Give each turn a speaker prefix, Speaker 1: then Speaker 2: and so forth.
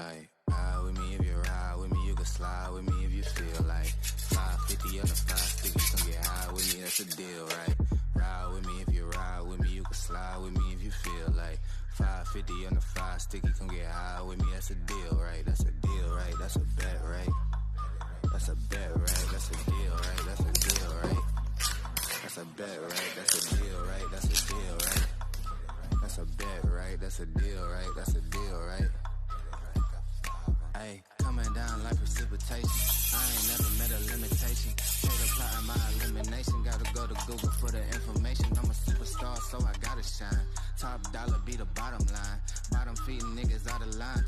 Speaker 1: Like, ride with me if you ride with me, you can slide with me if you feel like 550 on the 5 sticky, come get high with me, that's a deal, right? Ride with me if you ride with me, you can slide with me if you feel like 550 on the 5 sticky, come get high with me, that's a deal, right? That's a deal, right? That's a bet, right? That's a bet, right? That's a deal, right? That's a deal, right? That's a bet, right? That's a deal, right? That's a deal, right? That's a bet, right? That's a deal, right? That's a deal, right? Ayy, coming down like precipitation. I ain't never met a limitation. Take a plot in my elimination. Gotta go to Google for the information. I'm a superstar, so I gotta shine. Top dollar be the bottom line. Bottom feeding niggas out of line.